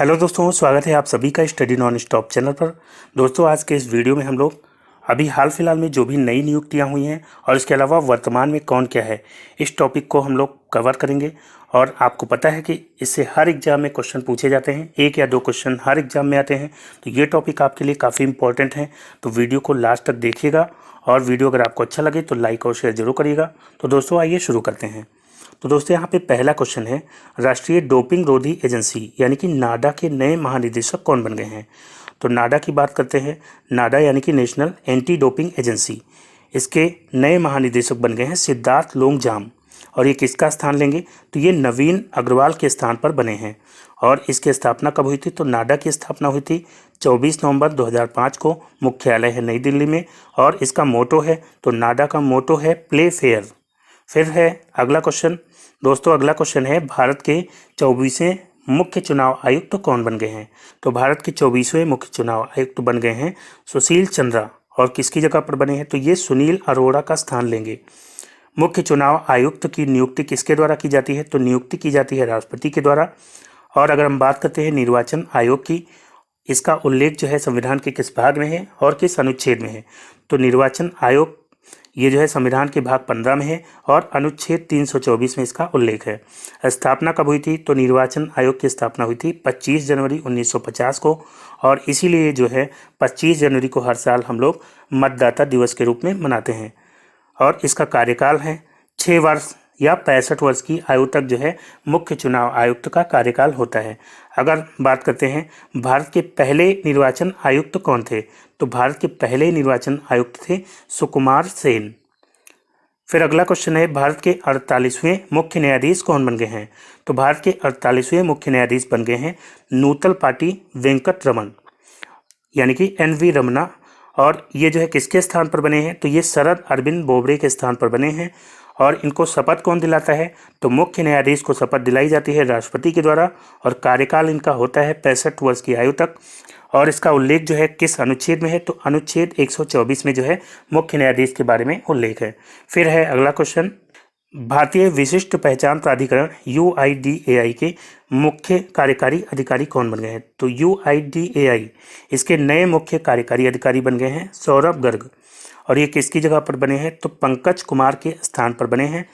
Hello दोस्तों, स्वागत है आप सभी का स्टडी नॉन स्टॉप चैनल पर। दोस्तों, आज के इस वीडियो में हम लोग अभी हाल फिलहाल में जो भी नई नियुक्तियां हुई हैं और इसके अलावा वर्तमान में कौन क्या है, इस टॉपिक को हम लोग कवर करेंगे। और आपको पता है कि इससे हर एग्जाम में क्वेश्चन पूछे जाते हैं, एक या दो क्वेश्चन हर एग्जाम में आते हैं। तो ये टॉपिक आपके लिए काफ़ी इंपॉर्टेंट है, तो वीडियो को लास्ट तक देखिएगा। और वीडियो अगर आपको अच्छा लगे तो लाइक और शेयर जरूर करिएगा। तो दोस्तों, आइए शुरू करते हैं। तो दोस्तों, यहाँ पे पहला क्वेश्चन है, राष्ट्रीय डोपिंग रोधी एजेंसी यानी कि नाडा के नए महानिदेशक कौन बन गए हैं। तो नाडा की बात करते हैं। नाडा यानी कि नेशनल एंटी डोपिंग एजेंसी, इसके नए महानिदेशक बन गए हैं सिद्धार्थ लोंगजाम। और ये किसका स्थान लेंगे, तो ये नवीन अग्रवाल के स्थान पर बने हैं। और इसकी स्थापना कब हुई थी, तो नाडा की स्थापना हुई थी 24 नवंबर 2005 को। मुख्यालय है नई दिल्ली में। और इसका मोटो है, तो नाडा का मोटो है प्ले फेयर। फिर है अगला क्वेश्चन। दोस्तों, अगला क्वेश्चन है, भारत के 24वें मुख्य चुनाव आयुक्त कौन बन गए हैं। तो भारत के 24वें मुख्य चुनाव आयुक्त बन गए हैं सुशील चंद्रा। और किसकी जगह पर बने हैं, तो ये सुनील अरोड़ा का स्थान लेंगे। मुख्य चुनाव आयुक्त की नियुक्ति किसके द्वारा की जाती है, तो नियुक्ति की जाती है राष्ट्रपति के द्वारा। और अगर हम बात करते हैं निर्वाचन आयोग की, इसका उल्लेख जो है संविधान के किस भाग में है और किस अनुच्छेद में है, तो निर्वाचन आयोग ये जो है संविधान के भाग 15 में है और अनुच्छेद 324 में इसका उल्लेख है। स्थापना कब हुई थी, तो निर्वाचन आयोग की स्थापना हुई थी 25 जनवरी 1950 को। और इसीलिए जो है 25 जनवरी को हर साल हम लोग मतदाता दिवस के रूप में मनाते हैं। और इसका कार्यकाल है 6 वर्ष या 65 वर्ष की आयु तक जो है मुख्य चुनाव आयुक्त का कार्यकाल होता है। अगर बात करते हैं भारत के पहले निर्वाचन आयुक्त कौन थे, तो भारत के पहले निर्वाचन आयुक्त थे सुकुमार सेन। फिर अगला क्वेश्चन है, भारत के 48वें मुख्य न्यायाधीश कौन बन गए हैं। तो भारत के 48वें मुख्य न्यायाधीश बन गए हैं नूतल पाटी वेंकट रमन यानी कि NV रमना। और ये जो है किसके स्थान पर बने हैं, तो ये शरद अरविंद बोबड़े के स्थान पर बने हैं। और इनको शपथ कौन दिलाता है, तो मुख्य न्यायाधीश को शपथ दिलाई जाती है राष्ट्रपति के द्वारा। और कार्यकाल इनका होता है 65 वर्ष की आयु तक। और इसका उल्लेख जो है किस अनुच्छेद में है, तो अनुच्छेद 124 में जो है मुख्य न्यायाधीश के बारे में उल्लेख है। फिर है अगला क्वेश्चन, भारतीय विशिष्ट पहचान प्राधिकरण UIDAI के मुख्य कार्यकारी अधिकारी कौन बन गए हैं। तो UIDAI इसके नए मुख्य कार्यकारी अधिकारी बन गए हैं सौरभ गर्ग। और ये किसकी जगह पर बने हैं, तो पंकज कुमार के स्थान पर बने हैं।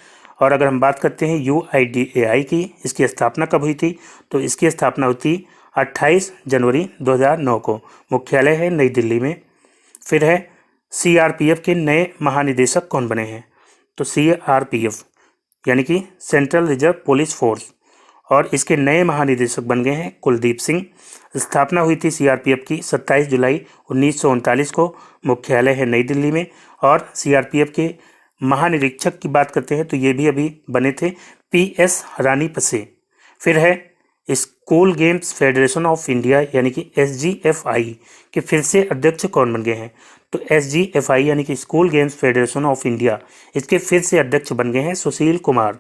और अगर हम बात करते हैं UIDAI की, इसकी स्थापना कब हुई थी, तो इसकी स्थापना हुई थी 28 जनवरी 2009 को। मुख्यालय है नई दिल्ली में। फिर है CRPF के नए महानिदेशक कौन बने हैं, तो CRPF यानी कि सेंट्रल रिजर्व पुलिस फोर्स। और इसके नए महानिदेशक बन गए हैं कुलदीप सिंह। स्थापना हुई थी CRPF की 27 जुलाई 1939 को। मुख्यालय है नई दिल्ली में। और CRPF के महानिरीक्षक की बात करते हैं तो ये भी अभी बने थे PS रानीपसे। फिर है school games federation of India यानी कि SGFI के फिर से अध्यक्ष कौन बन गए हैं, तो SGFI यानी कि school games federation of India, इसके फिर से अध्यक्ष बन गए हैं सुशील कुमार।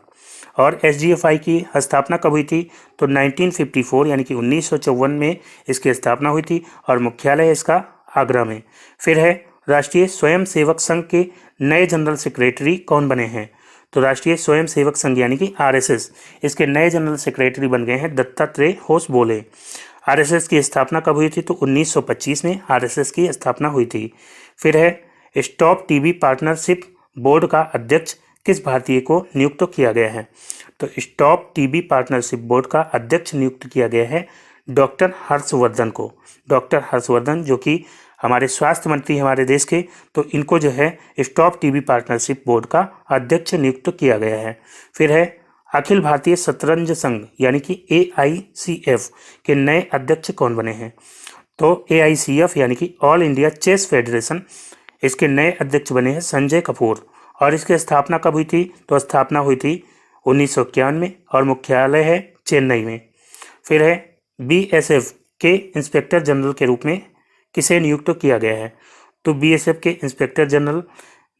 और SGFI की स्थापना कब हुई थी, तो 1954 यानी कि 1954 में इसकी स्थापना हुई थी। और मुख्यालय इसका आगरा में। फिर है राष्ट्रीय स्वयं सेवक संघ के नए जनरल सेक्रेटरी कौन बने हैं, तो राष्ट्रीय स्वयं सेवक संघ यानी कि RSS, इसके नए जनरल सेक्रेटरी बन गए हैं दत्तात्रेय होसबोले। RSS की स्थापना कब हुई थी, तो 1925 में RSS की स्थापना हुई थी। फिर है स्टॉप TB पार्टनरशिप बोर्ड का अध्यक्ष किस भारतीय को नियुक्त किया गया है, तो स्टॉप TB पार्टनरशिप बोर्ड का अध्यक्ष नियुक्त किया गया है डॉक्टर हर्षवर्धन को। डॉक्टर हर्षवर्धन जो कि हमारे स्वास्थ्य मंत्री हमारे देश के, तो इनको जो है स्टॉप TB पार्टनरशिप बोर्ड का अध्यक्ष नियुक्त किया गया है। फिर है अखिल भारतीय शतरंज संघ यानी कि AICF के नए अध्यक्ष कौन बने हैं, तो AICF यानी कि ऑल इंडिया चेस फेडरेशन, इसके नए अध्यक्ष बने हैं संजय कपूर। और इसकी स्थापना कब हुई थी, तो स्थापना हुई थी 1951 में और मुख्यालय है चेन्नई में। फिर है BSF के इंस्पेक्टर जनरल के रूप में किसे नियुक्त किया गया है, तो BSF के इंस्पेक्टर जनरल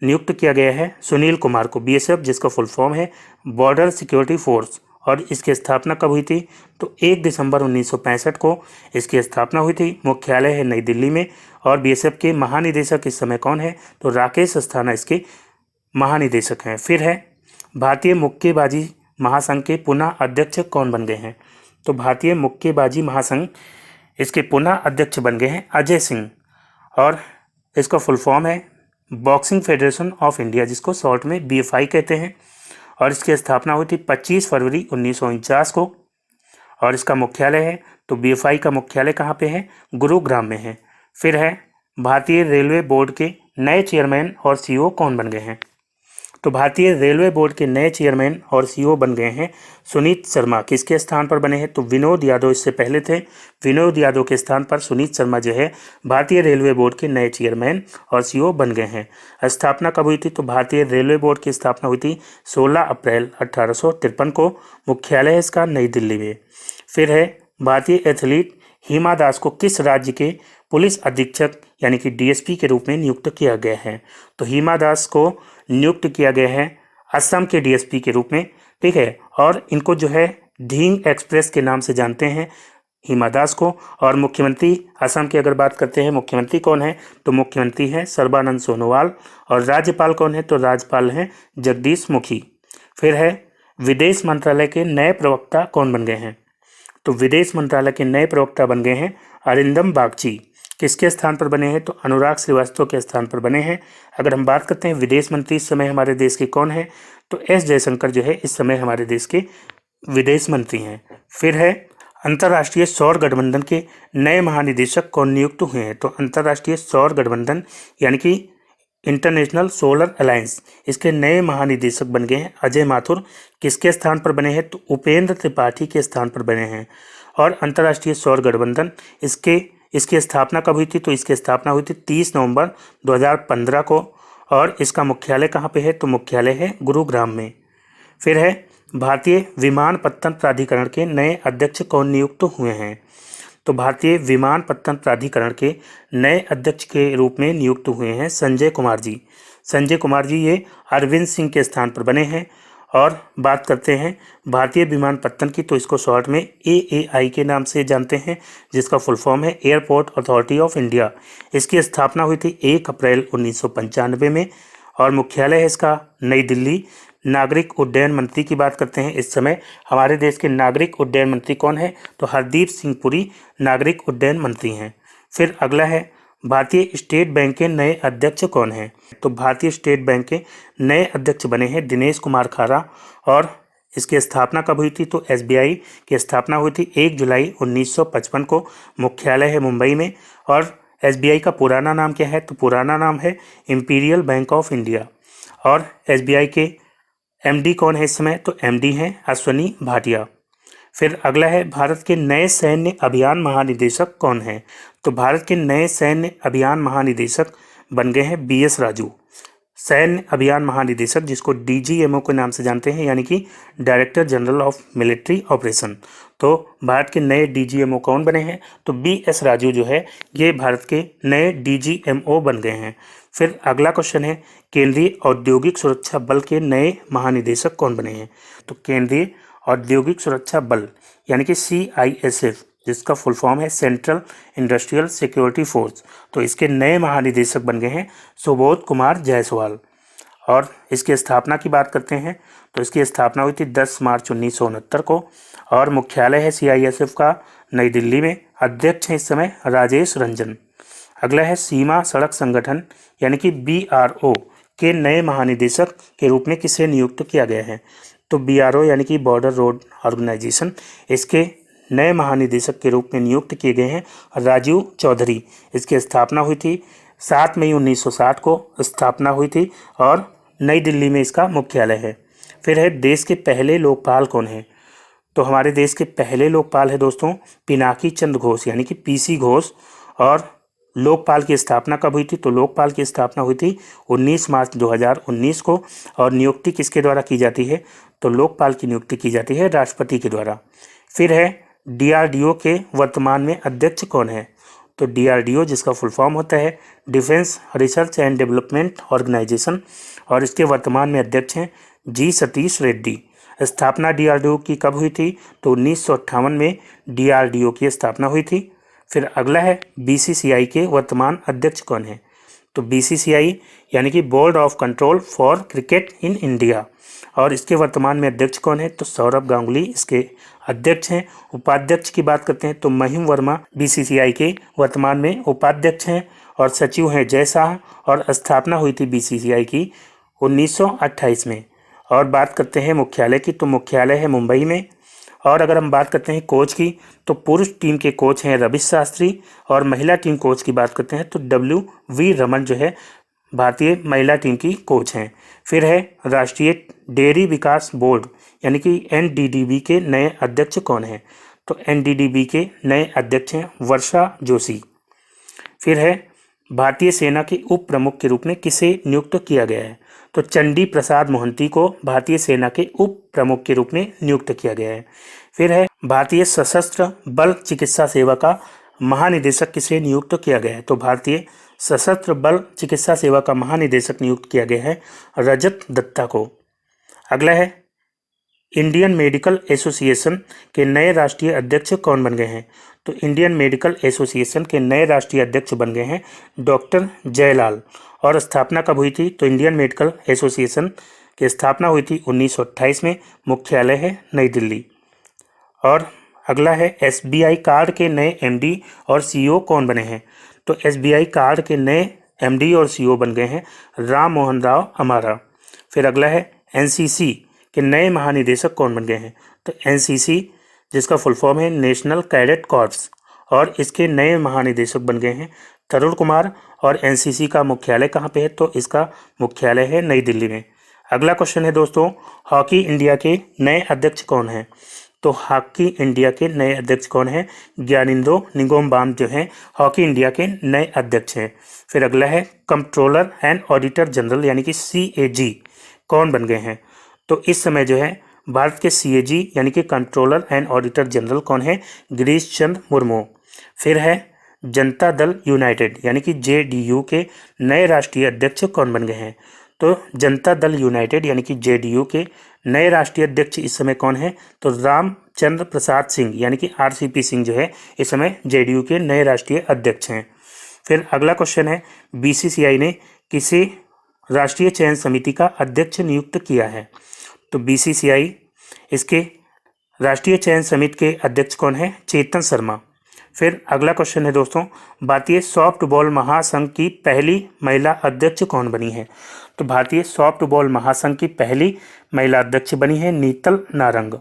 नियुक्त किया गया है सुनील कुमार को। BSF जिसका फुल फॉर्म है बॉर्डर सिक्योरिटी फोर्स। और इसकी स्थापना कब हुई थी, तो 1 दिसंबर 1965 को इसकी स्थापना हुई थी। मुख्यालय है नई दिल्ली में। और BSF के महानिदेशक इस समय कौन है, तो राकेश अस्थाना इसके महानिदेशक हैं। फिर है भारतीय मुक्केबाजी महासंघ के पुनः अध्यक्ष कौन बन गए हैं, तो भारतीय मुक्केबाजी महासंघ इसके पुनः अध्यक्ष बन गए हैं अजय सिंह, और इसका फुल फॉर्म है बॉक्सिंग फेडरेशन ऑफ इंडिया, जिसको शॉर्ट में BFI कहते हैं। और इसकी स्थापना हुई थी 25 फरवरी 1949 को, और इसका मुख्यालय है, तो BFI का मुख्यालय कहाँ पे है, गुरुग्राम में है। फिर है भारतीय रेलवे बोर्ड के नए चेयरमैन और CEO कौन बन गए हैं, तो भारतीय रेलवे बोर्ड के नए चेयरमैन और CEO बन गए हैं सुनीत शर्मा। किसके स्थान पर बने हैं, तो विनोद यादव इससे पहले थे। विनोद यादव के स्थान पर सुनीत शर्मा जो है भारतीय रेलवे बोर्ड के नए चेयरमैन और CEO बन गए हैं। स्थापना कब हुई थी, तो भारतीय रेलवे बोर्ड की स्थापना हुई थी 16 अप्रैल 1853 को। मुख्यालय इसका नई दिल्ली में। फिर है भारतीय एथलीट हिमा दास को किस राज्य के पुलिस अधीक्षक यानी कि DSP के रूप में नियुक्त किया गया है, तो हिमा दास को नियुक्त किया गया है असम के DSP के रूप में, ठीक है। और इनको जो है ढींग एक्सप्रेस के नाम से जानते हैं हिमा दास को। और मुख्यमंत्री असम की अगर बात करते हैं, मुख्यमंत्री कौन है, तो मुख्यमंत्री है सर्बानंद सोनोवाल। और राज्यपाल कौन है, तो राज्यपाल हैं जगदीश मुखी। फिर है विदेश मंत्रालय के नए प्रवक्ता कौन बन गए हैं, तो विदेश मंत्रालय के नए प्रवक्ता बन गए हैं अरिंदम बागची। किसके स्थान पर बने हैं, तो अनुराग श्रीवास्तव के स्थान पर बने हैं। अगर हम बात करते हैं विदेश मंत्री इस समय हमारे देश के कौन है, तो S जयशंकर जो है इस समय हमारे देश के विदेश मंत्री हैं। फिर है अंतर्राष्ट्रीय सौर गठबंधन के नए महानिदेशक कौन नियुक्त हुए हैं, तो अंतर्राष्ट्रीय सौर गठबंधन यानी कि इंटरनेशनल सोलर अलायंस, इसके नए महानिदेशक बन गए हैं अजय माथुर। किसके स्थान पर बने हैं, तो उपेंद्र त्रिपाठी के स्थान पर बने हैं। और अंतर्राष्ट्रीय सौर गठबंधन इसकी स्थापना कब हुई थी, तो इसकी स्थापना हुई थी 30 नवंबर 2015 को। और इसका मुख्यालय कहाँ पे है, तो मुख्यालय है गुरुग्राम में। फिर है भारतीय विमानपत्तन प्राधिकरण के नए अध्यक्ष कौन नियुक्त हुए हैं, तो भारतीय विमानपत्तन प्राधिकरण के नए अध्यक्ष के रूप में नियुक्त हुए हैं संजय कुमार जी। संजय कुमार जी ये अरविंद सिंह के स्थान पर बने हैं। और बात करते हैं भारतीय विमानपत्तन की, तो इसको शॉर्ट में AAI के नाम से जानते हैं, जिसका फुल फॉर्म है एयरपोर्ट अथॉरिटी ऑफ इंडिया। इसकी स्थापना हुई थी 1 अप्रैल 1995 में, और मुख्यालय है इसका नई दिल्ली। नागरिक उड्डयन मंत्री की बात करते हैं, इस समय हमारे देश के नागरिक उड्डयन मंत्री कौन है, तो हरदीप सिंह पुरी नागरिक उड्डयन मंत्री हैं। फिर अगला है भारतीय स्टेट बैंक के नए अध्यक्ष कौन हैं, तो भारतीय स्टेट बैंक के नए अध्यक्ष बने हैं दिनेश कुमार खारा। और इसकी स्थापना कब हुई थी, तो SBI की स्थापना हुई थी 1 जुलाई 1955 को। मुख्यालय है मुंबई में। और SBI का पुराना नाम क्या है, तो पुराना नाम है इंपीरियल बैंक ऑफ इंडिया। और SBI के MD कौन है इस समय, तो MD हैं अश्वनी भाटिया। फिर अगला है भारत के नए सैन्य अभियान महानिदेशक कौन है, तो भारत के नए सैन्य अभियान महानिदेशक बन गए हैं BS राजू। सैन्य अभियान महानिदेशक, जिसको DGMO के नाम से जानते हैं, यानी कि director general of military operation. तो भारत के नए DGMO कौन बने हैं, तो BS राजू जो है ये भारत के नए DGMO बन गए हैं। फिर अगला क्वेश्चन है केंद्रीय औद्योगिक सुरक्षा बल के नए महानिदेशक कौन बने हैं, तो केंद्रीय औद्योगिक सुरक्षा बल यानी कि CISF, जिसका फुल फॉर्म है सेंट्रल इंडस्ट्रियल सिक्योरिटी फोर्स, तो इसके नए महानिदेशक बन गए हैं सुबोध कुमार जायसवाल। और इसकी स्थापना की बात करते हैं, तो इसकी स्थापना हुई थी 10 मार्च 1969 को। और मुख्यालय है CISF का नई दिल्ली में। अध्यक्ष हैं इस समय राजेश रंजन। अगला है सीमा सड़क संगठन यानी कि BRO के नए महानिदेशक के रूप में किसे नियुक्त किया गया है, तो BRO यानी कि बॉर्डर रोड ऑर्गेनाइजेशन, इसके नए महानिदेशक के रूप में नियुक्त किए गए हैं राजीव चौधरी। इसकी स्थापना हुई थी 7 मई 1960 को स्थापना हुई थी और नई दिल्ली में इसका मुख्यालय है। फिर है देश के पहले लोकपाल कौन है, तो हमारे देश के पहले लोकपाल है दोस्तों पिनाकी चंद्र घोष यानी कि PC घोष। और लोकपाल की स्थापना कब हुई थी, तो लोकपाल की स्थापना हुई थी 19 मार्च 2019 को। और नियुक्ति किसके द्वारा की जाती है, तो लोकपाल की नियुक्ति की जाती है राष्ट्रपति के द्वारा। फिर है DRDO के वर्तमान में अध्यक्ष कौन है, तो DRDO जिसका फुल फॉर्म होता है defence research and development organisation, और इसके वर्तमान में अध्यक्ष हैं G सतीश रेड्डी। स्थापना DRDO की कब हुई थी, तो 1958 में DRDO की स्थापना हुई थी। फिर अगला है BCCI के वर्तमान अध्यक्ष कौन है, तो BCCI यानी कि board of control for cricket in India, और इसके वर्तमान में अध्यक्ष कौन है, तो सौरभ गांगुली इसके अध्यक्ष हैं। उपाध्यक्ष की बात करते हैं तो महिम वर्मा बीसीसीआई के वर्तमान में उपाध्यक्ष हैं और सचिव हैं जय शाह, और स्थापना हुई थी बीसीसीआई की 1928 में। और बात करते हैं मुख्यालय की, तो मुख्यालय है मुंबई में। और अगर हम बात करते हैं कोच की, तो पुरुष टीम के कोच हैं रवि शास्त्री, और महिला टीम कोच की बात करते हैं तो WV रमन जो है भारतीय महिला टीम की कोच हैं। फिर है राष्ट्रीय डेयरी विकास बोर्ड यानी कि NDDB के नए अध्यक्ष कौन हैं, तो NDDB के नए अध्यक्ष हैं वर्षा जोशी। फिर है भारतीय सेना के उप प्रमुख के रूप में किसे नियुक्त किया गया है, तो चंडी प्रसाद मोहंती को भारतीय सेना के उप प्रमुख के रूप में नियुक्त किया गया है। फिर है भारतीय सशस्त्र बल चिकित्सा सेवा का महानिदेशक किसे नियुक्त किया गया है, तो भारतीय सशस्त्र बल चिकित्सा सेवा का महानिदेशक नियुक्त किया गया है रजत दत्ता को। अगला है इंडियन मेडिकल एसोसिएशन के नए राष्ट्रीय अध्यक्ष कौन बन गए हैं, तो इंडियन मेडिकल एसोसिएशन के नए राष्ट्रीय अध्यक्ष बन गए हैं डॉक्टर जयलाल। और स्थापना कब हुई थी, तो इंडियन मेडिकल एसोसिएशन की स्थापना हुई थी 1928 में। मुख्यालय है नई दिल्ली। और अगला है SBI कार्ड के नए MD और CEO कौन बने हैं, तो SBI कार्ड के नए MD और CEO बन गए हैं राम मोहन राव अमारा। फिर अगला है NCC के नए महानिदेशक कौन बन गए हैं, तो NCC जिसका फुल फॉर्म है नेशनल कैडेट कॉर्प्स, और इसके नए महानिदेशक बन गए हैं तरुण कुमार। और NCC का मुख्यालय कहाँ पे है, तो इसका मुख्यालय है नई दिल्ली में। अगला क्वेश्चन है दोस्तों, हॉकी इंडिया के नए अध्यक्ष कौन हैं, तो हॉकी इंडिया के नए अध्यक्ष कौन हैं, ज्ञानेंद्रो निंगोमबाम जो हैं हॉकी इंडिया के नए अध्यक्ष हैं। फिर अगला है कंट्रोलर एंड ऑडिटर जनरल यानी कि CAG कौन बन गए हैं, तो इस समय जो है भारत के CAG यानी कि कंट्रोलर एंड ऑडिटर जनरल कौन है, गिरीश चंद्र मुर्मू। फिर है जनता दल यूनाइटेड यानी कि JDU के नए राष्ट्रीय अध्यक्ष कौन बन गए हैं, तो जनता दल यूनाइटेड यानी कि JDU के नए राष्ट्रीय अध्यक्ष इस समय कौन है, तो रामचंद्र प्रसाद सिंह यानी कि RCP सिंह जो है इस समय JDU के नए राष्ट्रीय अध्यक्ष हैं। फिर अगला क्वेश्चन है BCCI ने किसे राष्ट्रीय चयन समिति का अध्यक्ष नियुक्त किया है, तो BCCI इसके राष्ट्रीय चयन समिति के अध्यक्ष कौन है, चेतन शर्मा। फिर अगला क्वेश्चन है दोस्तों, भारतीय सॉफ्टबॉल महासंघ की पहली महिला अध्यक्ष कौन बनी है, तो भारतीय सॉफ्टबॉल महासंघ की पहली महिला अध्यक्ष बनी है नीतल नारंग।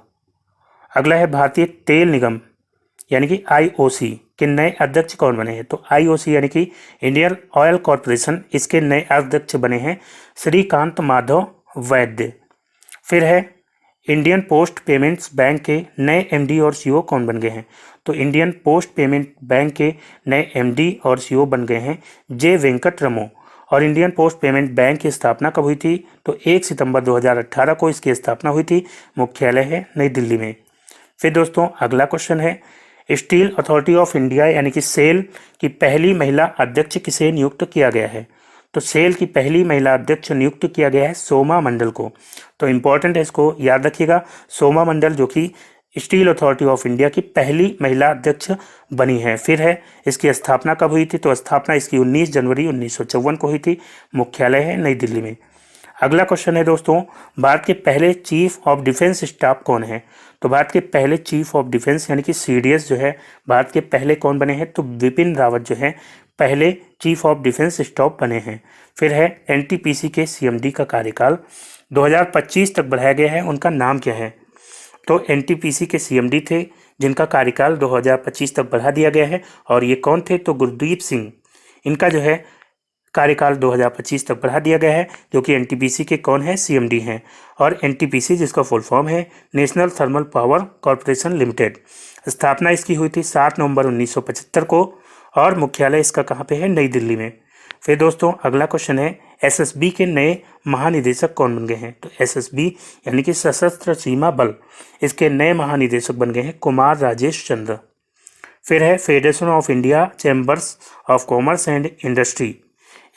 अगला है भारतीय तेल निगम यानी कि IOC के नए अध्यक्ष कौन बने हैं, तो IOC यानी कि इंडियन ऑयल कॉरपोरेशन, इसके नए अध्यक्ष बने हैं श्रीकांत माधव वैद्य। फिर है इंडियन पोस्ट पेमेंट्स बैंक के नए MD और CEO कौन बन गए हैं, तो इंडियन पोस्ट पेमेंट बैंक के नए MD और CEO बन गए हैं J वेंकट रमो। और इंडियन पोस्ट पेमेंट बैंक की स्थापना कब हुई थी, तो 1 सितंबर 2018 को इसकी स्थापना हुई थी। मुख्यालय है नई दिल्ली में। फिर दोस्तों अगला क्वेश्चन है स्टील अथॉरिटी ऑफ इंडिया यानी कि सेल की पहली महिला अध्यक्ष किसे नियुक्त किया गया है, तो सेल की पहली महिला अध्यक्ष नियुक्त किया गया है सोमा मंडल को। तो इम्पोर्टेंट है, इसको याद रखिएगा, सोमा मंडल जो कि स्टील अथॉरिटी ऑफ इंडिया की पहली महिला अध्यक्ष बनी है। फिर है इसकी स्थापना कब हुई थी, तो स्थापना इसकी 19 जनवरी 1954 को हुई थी। मुख्यालय है नई दिल्ली में। अगला क्वेश्चन है दोस्तों, भारत के पहले चीफ ऑफ डिफेंस स्टाफ कौन है, तो भारत के पहले चीफ ऑफ डिफेंस यानी कि CDS जो है भारत के पहले कौन बने हैं, तो बिपिन रावत जो है पहले चीफ ऑफ डिफेंस स्टाफ बने हैं। फिर है NTPC के CMD का कार्यकाल 2025 तक बढ़ाया गया है, उनका नाम क्या है, तो NTPC के CMD थे जिनका कार्यकाल 2025 तक बढ़ा दिया गया है। और ये कौन थे, तो गुरदीप सिंह, इनका जो है कार्यकाल 2025 तक बढ़ा दिया गया है, जो कि NTPC के कौन है, CMD हैं। और NTPC जिसका फुल फॉर्म है national thermal power corporation limited, स्थापना इसकी हुई थी 7 नवंबर 1975 को, और मुख्यालय इसका कहाँ पे है, नई दिल्ली में। फिर दोस्तों अगला क्वेश्चन है SSB के नए महानिदेशक कौन बन गए हैं, तो SSB यानी कि सशस्त्र सीमा बल, इसके नए महानिदेशक बन गए हैं कुमार राजेश चंद्र। फिर है federation of India chambers of commerce and industry,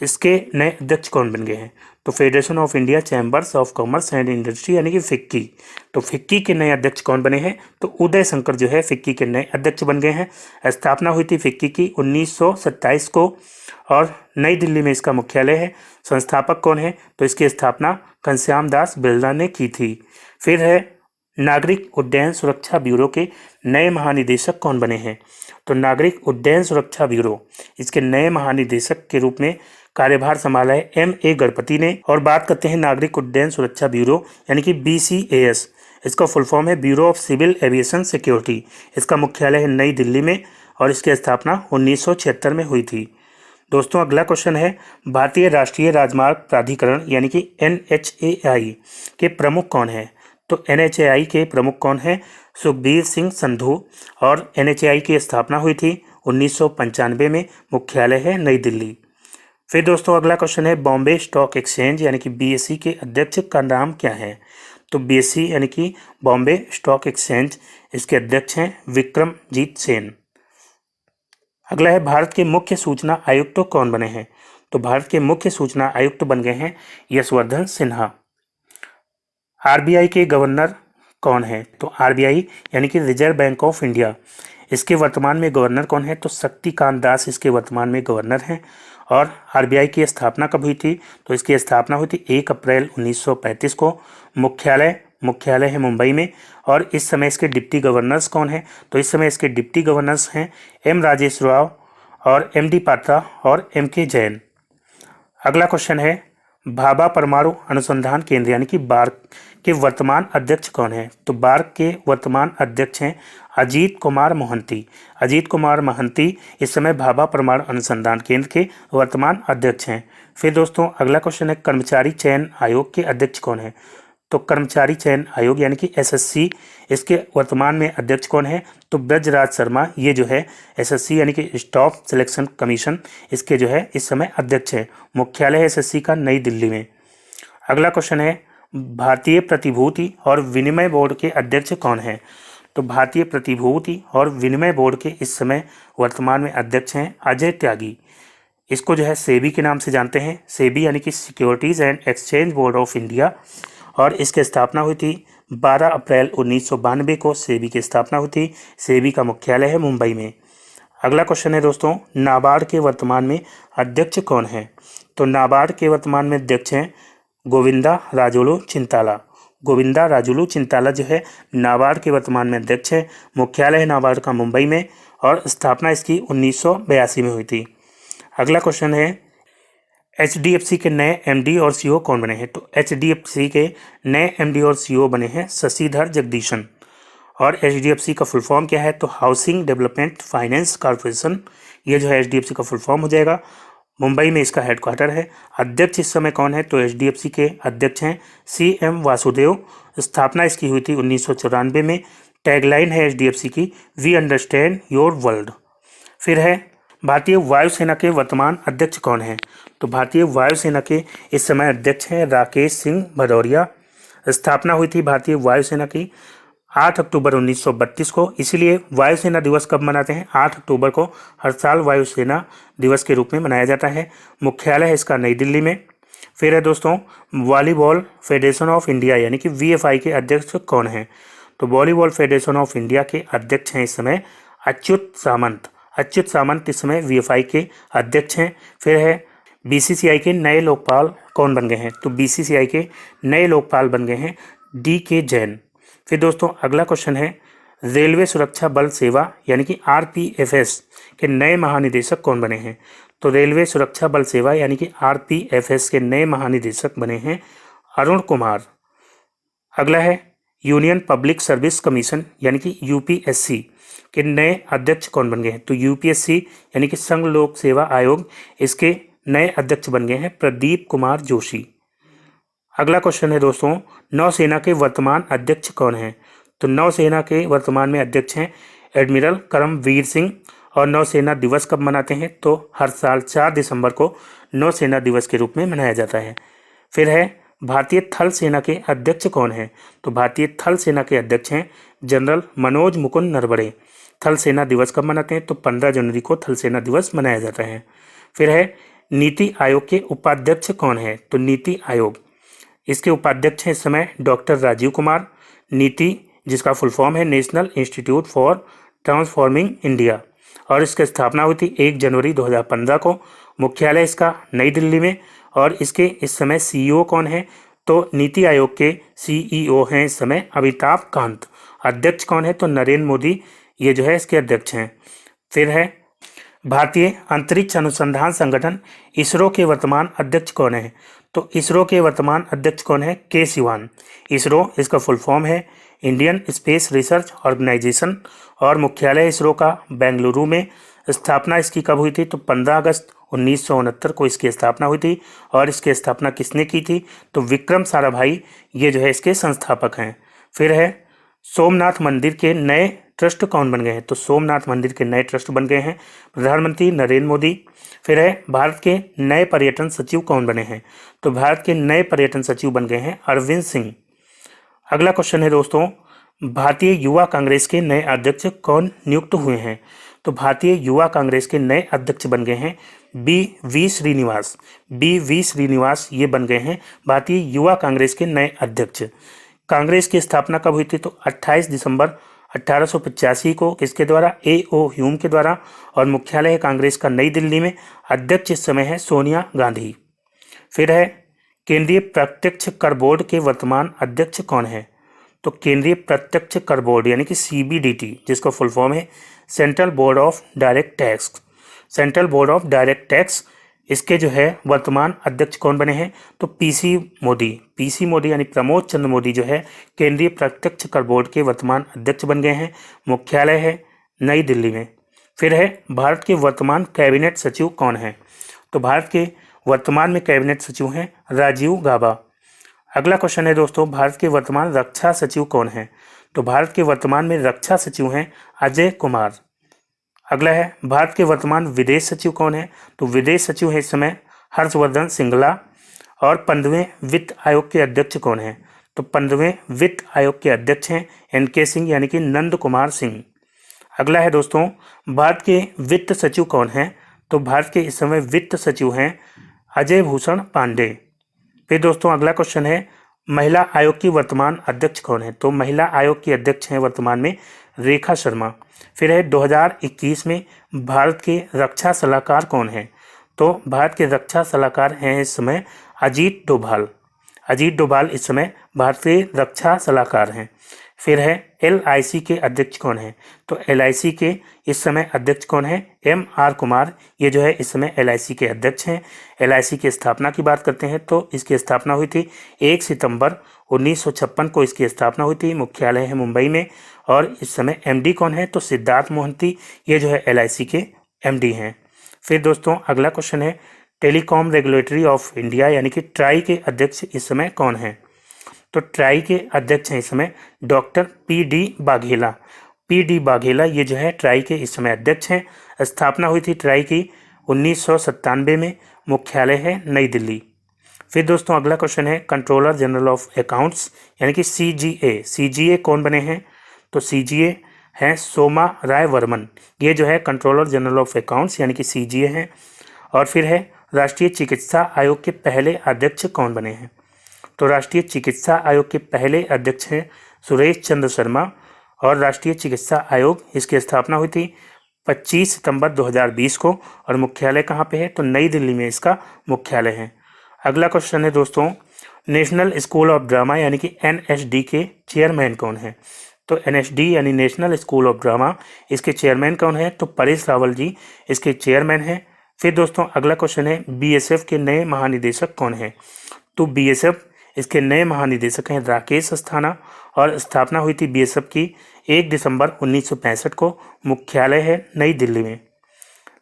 इसके नए अध्यक्ष कौन बन गए हैं, तो federation of India chambers of commerce and industry यानी कि FICCI, तो FICCI के नए अध्यक्ष कौन बने हैं, तो उदय शंकर जो है FICCI के नए अध्यक्ष बन गए हैं। स्थापना हुई थी FICCI की 1927 को, और नई दिल्ली में इसका मुख्यालय है। संस्थापक कौन है, तो इसकी स्थापना घनश्याम दास बिरला ने की थी। फिर है नागरिक उड्डयन सुरक्षा ब्यूरो के नए महानिदेशक कौन बने हैं? तो नागरिक उड्डयन सुरक्षा ब्यूरो, इसके नए महानिदेशक के रूप में कार्यभार संभाला है M.A. गणपति ने। और बात करते हैं नागरिक उड्डयन सुरक्षा ब्यूरो यानी कि BCAS, इसका फुल फॉर्म है bureau of civil aviation security. इसका मुख्यालय है नई दिल्ली में और इसकी स्थापना 1976 में हुई थी। दोस्तों अगला क्वेश्चन है, भारतीय राष्ट्रीय राजमार्ग प्राधिकरण यानी कि NHAI के प्रमुख कौन है? तो NHAI के प्रमुख कौन है? सुखबीर सिंह संधू। और NHAI की स्थापना हुई थी 1995 में, मुख्यालय है नई दिल्ली। फिर दोस्तों अगला क्वेश्चन है, बॉम्बे स्टॉक एक्सचेंज यानी कि BSE के अध्यक्ष का नाम क्या है? तो BSE यानी कि बॉम्बे स्टॉक एक्सचेंज, इसके अध्यक्ष हैं विक्रमजीत सेन। अगला है, भारत के मुख्य सूचना आयुक्त तो कौन बने हैं? तो भारत के मुख्य सूचना आयुक्त बन गए हैं यशवर्धन सिन्हा। RBI के गवर्नर कौन है? तो RBI यानी कि रिजर्व बैंक ऑफ इंडिया, इसके वर्तमान में गवर्नर कौन है? तो शक्तिकांत दास इसके वर्तमान में गवर्नर हैं। और RBI की स्थापना कब हुई थी? तो इसकी स्थापना हुई थी 1 अप्रैल 1935 को। मुख्यालय है मुंबई में। और इस समय इसके डिप्टी गवर्नर्स कौन हैं? तो इस समय इसके डिप्टी गवर्नर्स हैं M. राजेश राव और MD पात्रा और MK जैन। अगला क्वेश्चन है, भाभा परमाणु अनुसंधान केंद्र यानी कि बार्क के वर्तमान अध्यक्ष कौन है? तो बार्क के वर्तमान अध्यक्ष हैं अजीत कुमार मोहंती। अजीत कुमार मोहंती इस समय भाभा परमाणु अनुसंधान केंद्र के वर्तमान अध्यक्ष हैं। फिर दोस्तों अगला क्वेश्चन है, कर्मचारी चयन आयोग के अध्यक्ष कौन है? तो कर्मचारी चयन आयोग यानी कि SSC, इसके वर्तमान में अध्यक्ष कौन है? तो ब्रजराज शर्मा, ये जो है SSC यानी कि स्टाफ सिलेक्शन कमीशन, इसके जो है इस समय अध्यक्ष है। मुख्यालय है SSC का नई दिल्ली में। अगला क्वेश्चन है, भारतीय प्रतिभूति और विनिमय बोर्ड के अध्यक्ष कौन है? तो भारतीय प्रतिभूति और विनिमय बोर्ड के इस समय वर्तमान में अध्यक्ष हैं अजय त्यागी। इसको जो है सेबी के नाम से जानते हैं, सेबी यानी कि securities and exchange board of India. और इसकी स्थापना हुई थी 12 अप्रैल 1992 को, सेबी की स्थापना हुई थी। सेबी का मुख्यालय है मुंबई में। अगला क्वेश्चन है दोस्तों, नाबार्ड के वर्तमान में अध्यक्ष कौन है? तो नाबार्ड के वर्तमान में अध्यक्ष हैं गोविंदा राजुलू चिंताला। गोविंदा राजुलू चिंताला जो है नाबार्ड के वर्तमान में अध्यक्ष है। मुख्यालय है नाबार्ड का मुंबई में और स्थापना इसकी 1982 में हुई थी। अगला क्वेश्चन है, HDFC के नए MD और CEO कौन बने हैं? तो HDFC के नए MD और CEO बने हैं शशिधर जगदीशन। और HDFC का फुल फॉर्म क्या है? तो हाउसिंग डेवलपमेंट फाइनेंस कॉर्पोरेशन, ये जो है HDFC का फुल फॉर्म हो जाएगा। मुंबई में इसका हेडक्वार्टर है। अध्यक्ष इस समय कौन है? तो HDFC के अध्यक्ष हैं CM वासुदेव। स्थापना इसकी हुई थी 1994 में। टैगलाइन है HDFC की, वी अंडरस्टैंड योर वर्ल्ड। फिर है, भारतीय वायुसेना के वर्तमान अध्यक्ष कौन है? तो भारतीय वायुसेना के इस समय अध्यक्ष हैं राकेश सिंह भदौरिया। स्थापना हुई थी भारतीय वायुसेना की 8 अक्टूबर 1932 को। इसीलिए वायुसेना दिवस कब मनाते हैं? 8 अक्टूबर को हर साल वायुसेना दिवस के रूप में मनाया जाता है। मुख्यालय है इसका नई दिल्ली में। फिर है दोस्तों, वॉलीबॉल फेडरेशन ऑफ इंडिया यानी कि VFI के अध्यक्ष कौन हैं? तो वॉलीबॉल फेडरेशन ऑफ इंडिया के अध्यक्ष हैं इस समय अच्युत सामंत। अच्युत सामंत इस समय VFI के अध्यक्ष हैं। फिर है, BCCI के नए लोकपाल कौन बन गए हैं? तो BCCI के नए लोकपाल बन गए हैं DK जैन। फिर दोस्तों अगला क्वेश्चन है, रेलवे सुरक्षा बल सेवा यानी कि RPFS के नए महानिदेशक कौन बने हैं? तो रेलवे सुरक्षा बल सेवा यानी कि RPFS के नए महानिदेशक बने हैं अरुण कुमार। अगला है, यूनियन पब्लिक सर्विस कमीशन यानी कि UPSC के नए अध्यक्ष कौन बन गए हैं? तो UPSC यानी कि संघ लोक सेवा आयोग, इसके नए अध्यक्ष बन गए हैं प्रदीप कुमार जोशी। अगला क्वेश्चन है दोस्तों, नौसेना के वर्तमान अध्यक्ष कौन हैं? तो नौसेना के वर्तमान में अध्यक्ष हैं एडमिरल करमवीर सिंह। और नौसेना दिवस कब मनाते हैं? तो हर साल 4 दिसंबर को नौसेना दिवस के रूप में मनाया जाता है। फिर है, भारतीय थल सेना के अध्यक्ष कौन हैं? तो भारतीय थल सेना के अध्यक्ष हैं जनरल मनोज मुकुंद नरवणे। थल सेना दिवस कब मनाते हैं? तो 15 जनवरी को थल सेना दिवस मनाया जाता है। फिर है, नीति आयोग के उपाध्यक्ष कौन है? तो नीति आयोग, इसके उपाध्यक्ष हैं इस समय डॉक्टर राजीव कुमार। नीति, जिसका फुल फॉर्म है national institute for transforming India. और इसकी स्थापना हुई थी 1 जनवरी 2015 को। मुख्यालय इसका नई दिल्ली में। और इसके इस समय CEO कौन है? तो नीति आयोग के CEO हैं इस समय अमिताभ कांत। अध्यक्ष कौन है? तो नरेंद्र मोदी ये जो है इसके अध्यक्ष हैं। फिर है भारतीय अंतरिक्ष अनुसंधान संगठन इसरो के वर्तमान अध्यक्ष कौन है? तो इसरो के वर्तमान अध्यक्ष कौन है? के सिवान। इसरो इसका फुल फॉर्म है इंडियन स्पेस रिसर्च ऑर्गेनाइजेशन और मुख्यालय इसरो का बेंगलुरु में। स्थापना इसकी कब हुई थी? तो 15 अगस्त 1969 को इसकी स्थापना हुई थी। और इसकी स्थापना किसने की थी? तो विक्रम साराभाई ये जो है इसके संस्थापक हैं। फिर है सोमनाथ मंदिर के नए ट्रस्ट कौन बन गए हैं? तो सोमनाथ मंदिर के नए ट्रस्ट बन गए हैं प्रधानमंत्री नरेंद्र मोदी। फिर है भारत के नए पर्यटन सचिव कौन बने हैं? तो भारत के नए पर्यटन सचिव बन गए हैं अरविंद सिंह। अगला क्वेश्चन है दोस्तों, भारतीय युवा कांग्रेस के नए अध्यक्ष कौन नियुक्त हुए हैं? तो भारतीय युवा कांग्रेस के नए अध्यक्ष बन गए हैं BV श्रीनिवास। BV श्रीनिवास ये बन गए हैं भारतीय युवा कांग्रेस के नए अध्यक्ष। कांग्रेस की स्थापना कब हुई थी? तो 28 दिसंबर 1885 को किसके द्वारा? A.O. ह्यूम के द्वारा। और मुख्यालय है कांग्रेस का नई दिल्ली में। अध्यक्ष इस समय है सोनिया गांधी। फिर है केंद्रीय प्रत्यक्ष कर बोर्ड के वर्तमान अध्यक्ष कौन है? तो केंद्रीय प्रत्यक्ष कर बोर्ड यानी कि CBDT जिसका फुल फॉर्म है central board of direct tax. Central board of direct tax इसके जो है वर्तमान अध्यक्ष कौन बने हैं? तो PC मोदी यानी प्रमोद चंद्र मोदी जो है केंद्रीय प्रत्यक्ष कर बोर्ड के वर्तमान अध्यक्ष बन गए हैं। मुख्यालय है नई दिल्ली में। फिर है भारत के वर्तमान कैबिनेट सचिव कौन है? तो भारत के वर्तमान में कैबिनेट सचिव हैं राजीव गाबा। अगला क्वेश्चन है दोस्तों, भारत के वर्तमान रक्षा सचिव कौन है? तो भारत के वर्तमान में रक्षा सचिव हैं अजय कुमार। अगला है भारत के वर्तमान विदेश सचिव कौन है? तो विदेश सचिव है इस समय हर्षवर्धन श्रृंगला। और 15वें वित्त आयोग के अध्यक्ष कौन है? तो 15वें वित्त आयोग के अध्यक्ष हैं NK सिंह यानी कि नंद कुमार सिंह। अगला है दोस्तों, भारत के वित्त सचिव कौन है? तो भारत के इस समय वित्त सचिव हैं अजय भूषण पांडे। फिर दोस्तों अगला क्वेश्चन है महिला आयोग की वर्तमान अध्यक्ष कौन है? तो महिला आयोग की अध्यक्ष हैं वर्तमान में रेखा शर्मा। फिर है 2021 में भारत के रक्षा सलाहकार कौन है? तो भारत के रक्षा सलाहकार हैं इस समय अजीत डोभाल। अजीत डोभाल इस समय भारत के रक्षा सलाहकार हैं। फिर है LIC के अध्यक्ष कौन है? तो LIC के इस समय अध्यक्ष कौन है? MR कुमार ये जो है इस समय LIC के अध्यक्ष हैं। LIC की स्थापना की बात करते हैं तो इसकी स्थापना हुई थी 1 सितंबर 1956 को इसकी स्थापना हुई थी। मुख्यालय है मुंबई में। और इस समय MD कौन है? तो सिद्धार्थ मोहंती ये जो है LIC के MD हैं। फिर दोस्तों अगला क्वेश्चन है टेलीकॉम रेगुलेटरी ऑफ इंडिया यानी कि ट्राई के अध्यक्ष इस समय कौन है? तो ट्राई के अध्यक्ष हैं इस समय doctor PD Baghela. PD Baghela ये जो है ट्राई के इस समय अध्यक्ष हैं। स्थापना हुई थी ट्राई की 1997 में। मुख्यालय है नई दिल्ली। फिर दोस्तों अगला क्वेश्चन है कंट्रोलर जनरल ऑफ अकाउंट्स यानी कि CGA कौन बने हैं? तो CGA हैं सोमा राय वर्मन। ये जो है कंट्रोलर जनरल ऑफ अकाउंट्स यानी कि CGA हैं। और फिर है राष्ट्रीय चिकित्सा आयोग के पहले अध्यक्ष कौन बने हैं? तो राष्ट्रीय चिकित्सा आयोग के पहले अध्यक्ष हैं सुरेश चंद्र शर्मा। और राष्ट्रीय चिकित्सा आयोग इसकी स्थापना हुई थी 25 सितंबर 2020 को। और मुख्यालय कहाँ पे है? तो नई दिल्ली में इसका मुख्यालय है। अगला क्वेश्चन है दोस्तों नेशनल स्कूल ऑफ ड्रामा यानी कि NSD के चेयरमैन कौन है? तो NSD यानी नेशनल स्कूल ऑफ ड्रामा इसके चेयरमैन कौन है? तो परेश रावल जी इसके चेयरमैन हैं। फिर दोस्तों अगला क्वेश्चन है BSF के नए महानिदेशक कौन है? तो BSF इसके नए महानिदेशक हैं राकेश अस्थाना। और स्थापना हुई थी BSF की 1 दिसंबर 1965 को। मुख्यालय है नई दिल्ली में।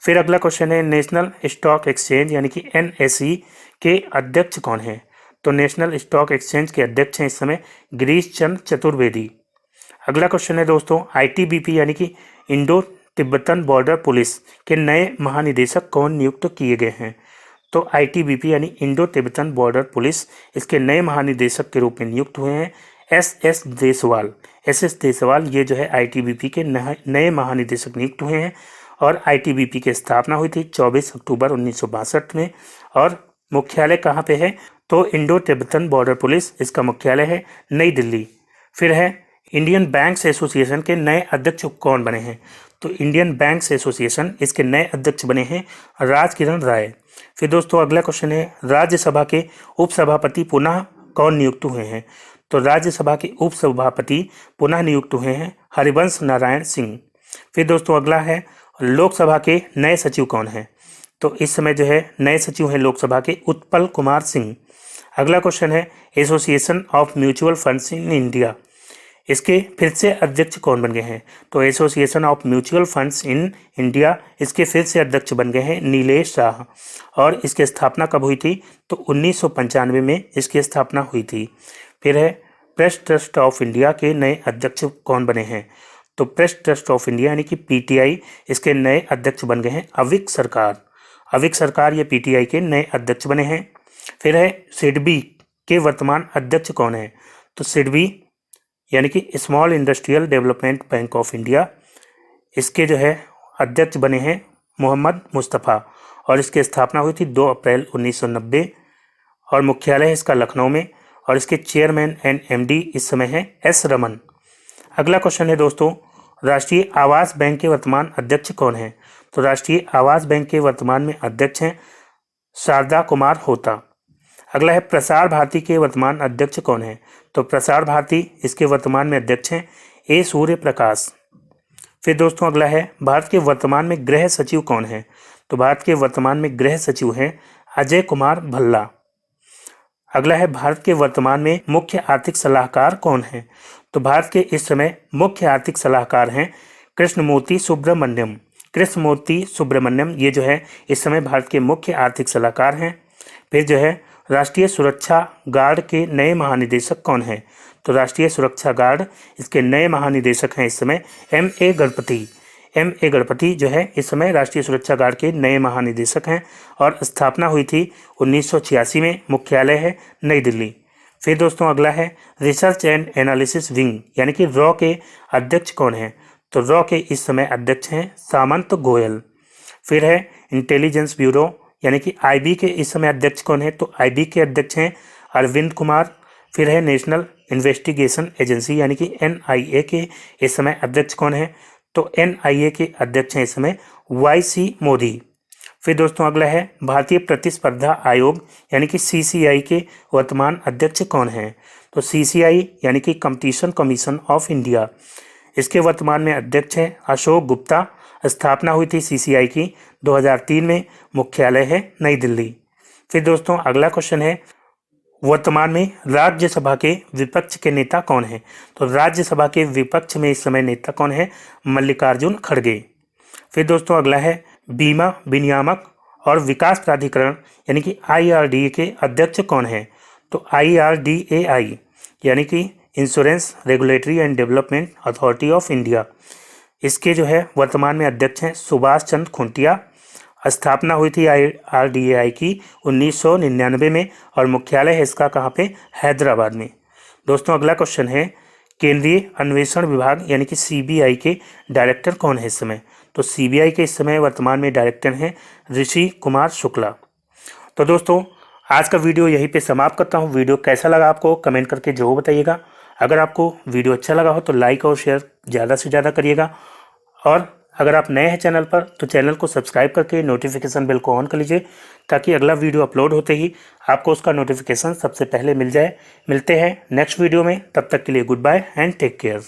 फिर अगला क्वेश्चन है नेशनल स्टॉक एक्सचेंज यानी कि NSE के अध्यक्ष कौन है? तो नेशनल स्टॉक एक्सचेंज के अध्यक्ष हैं इस समय गिरीश चंद्र चतुर्वेदी। अगला क्वेश्चन है दोस्तों ITBP यानी कि इंडो तिब्बतन बॉर्डर पुलिस के नए महानिदेशक कौन नियुक्त किए गए हैं? तो ITBP यानी इंडो तिब्बतन बॉर्डर पुलिस इसके नए महानिदेशक के रूप में नियुक्त हुए हैं SS देसवाल ये जो है ITBP के नए महानिदेशक नियुक्त हुए हैं। और ITBP की स्थापना हुई थी 24 अक्टूबर 1962 में। और मुख्यालय कहाँ पे है? तो इंडो तिब्बतन बॉर्डर पुलिस इसका मुख्यालय है नई दिल्ली। फिर है इंडियन बैंक्स एसोसिएशन के नए अध्यक्ष कौन बने हैं? तो इंडियन बैंक्स एसोसिएशन इसके नए अध्यक्ष बने हैं राजकिरण राय। फिर दोस्तों अगला क्वेश्चन है राज्यसभा के उपसभापति पुनः कौन नियुक्त हुए हैं? तो राज्यसभा के उपसभापति पुनः नियुक्त हुए हैं हरिवंश नारायण सिंह। फिर दोस्तों अगला है लोकसभा के नए सचिव कौन हैं? तो इस समय जो है नए सचिव हैं लोकसभा के उत्पल कुमार सिंह। अगला क्वेश्चन है association of mutual funds in India, इसके फिर से अध्यक्ष कौन बन गए हैं? तो association of mutual funds in India, इसके फिर से अध्यक्ष बन गए हैं नीलेश शाह। और इसकी स्थापना कब हुई थी? तो 1995 में इसकी स्थापना हुई थी। फिर है प्रेस ट्रस्ट ऑफ इंडिया के नए अध्यक्ष कौन बने हैं? तो प्रेस ट्रस्ट ऑफ इंडिया यानी कि पीटीआई, इसके नए अध्यक्ष बन गए हैं अविक सरकार। अविक सरकार ये पीटीआई के नए अध्यक्ष बने हैं। फिर है सिडबी के वर्तमान अध्यक्ष कौन है? तो सिडबी यानी कि small industrial development bank of India, इसके जो है अध्यक्ष बने हैं मोहम्मद मुस्तफ़ा। और इसकी स्थापना हुई थी 2 अप्रैल 1990 और मुख्यालय है इसका लखनऊ में। और इसके चेयरमैन एंड एमडी इस समय है एस रमन। अगला क्वेश्चन है दोस्तों राष्ट्रीय आवास बैंक के वर्तमान अध्यक्ष कौन है? तो राष्ट्रीय आवास बैंक के वर्तमान में अध्यक्ष हैं शारदा कुमार होता। अगला है प्रसार भारती के वर्तमान अध्यक्ष कौन है? तो प्रसार भारती इसके वर्तमान में अध्यक्ष हैं ए सूर्य प्रकाश। फिर दोस्तों अगला है भारत के वर्तमान में गृह सचिव कौन है? तो भारत के वर्तमान में गृह सचिव हैं अजय कुमार भल्ला। अगला है भारत के वर्तमान में मुख्य आर्थिक सलाहकार कौन है? तो भारत के इस समय मुख्य आर्थिक सलाहकार हैं कृष्णमूर्ति सुब्रमण्यम। कृष्णमूर्ति सुब्रमण्यम ये जो है इस समय भारत के मुख्य आर्थिक सलाहकार हैं। फिर जो है राष्ट्रीय सुरक्षा गार्ड के नए महानिदेशक कौन है? तो राष्ट्रीय सुरक्षा गार्ड इसके नए महानिदेशक हैं इस समय M.A. गणपति। M.A. गणपति जो है इस समय राष्ट्रीय सुरक्षा गार्ड के नए महानिदेशक हैं और स्थापना हुई थी 1986 में। मुख्यालय है नई दिल्ली। फिर दोस्तों अगला है रिसर्च एंड एनालिसिस विंग यानी कि रॉ के अध्यक्ष कौन हैं? तो रॉ के इस समय अध्यक्ष हैं सामंत गोयल। फिर है इंटेलिजेंस ब्यूरो यानी कि आईबी के इस समय अध्यक्ष कौन है? तो आईबी के अध्यक्ष हैं अरविंद कुमार। फिर है नेशनल इन्वेस्टिगेशन एजेंसी यानी कि एनआईए के इस समय अध्यक्ष कौन है? तो एनआईए के अध्यक्ष हैं इस समय वाईसी मोदी। फिर दोस्तों अगला है भारतीय प्रतिस्पर्धा आयोग यानी कि सीसीआई के वर्तमान अध्यक्ष कौन हैं? तो सीसीआई यानी कि कंपटीशन कमीशन ऑफ इंडिया, इसके वर्तमान में अध्यक्ष हैं अशोक गुप्ता। स्थापना हुई थी सीसीआई की 2003 में। मुख्यालय है नई दिल्ली। फिर दोस्तों अगला क्वेश्चन है वर्तमान में राज्यसभा के विपक्ष के नेता कौन है? तो राज्यसभा के विपक्ष में इस समय नेता कौन है? मल्लिकार्जुन खड़गे। फिर दोस्तों अगला है बीमा विनियामक और विकास प्राधिकरण यानी कि IRDA के अध्यक्ष कौन है? तो IRDAI यानी कि insurance regulatory and development authority of India, इसके जो है वर्तमान में अध्यक्ष हैं सुभाष चंद्र खुंटिया। स्थापना हुई थी IRDAI की 1999 में और मुख्यालय है इसका कहाँ पे? हैदराबाद में। दोस्तों अगला क्वेश्चन है केंद्रीय अन्वेषण विभाग यानी कि CBI के डायरेक्टर कौन है इस समय? तो CBI के इस समय वर्तमान में डायरेक्टर हैं ऋषि कुमार शुक्ला। तो दोस्तों आज का वीडियो यहीं पे समाप्त करता हूँ। वीडियो कैसा लगा आपको कमेंट करके जरूर बताइएगा। अगर आपको वीडियो अच्छा लगा हो तो लाइक और शेयर ज़्यादा से ज़्यादा करिएगा। और अगर आप नए हैं चैनल पर तो चैनल को सब्सक्राइब करके नोटिफिकेशन बेल को ऑन कर लीजिए ताकि अगला वीडियो अपलोड होते ही आपको उसका नोटिफिकेशन सबसे पहले मिल जाए। मिलते हैं नेक्स्ट वीडियो में, तब तक के लिए good bye and take care.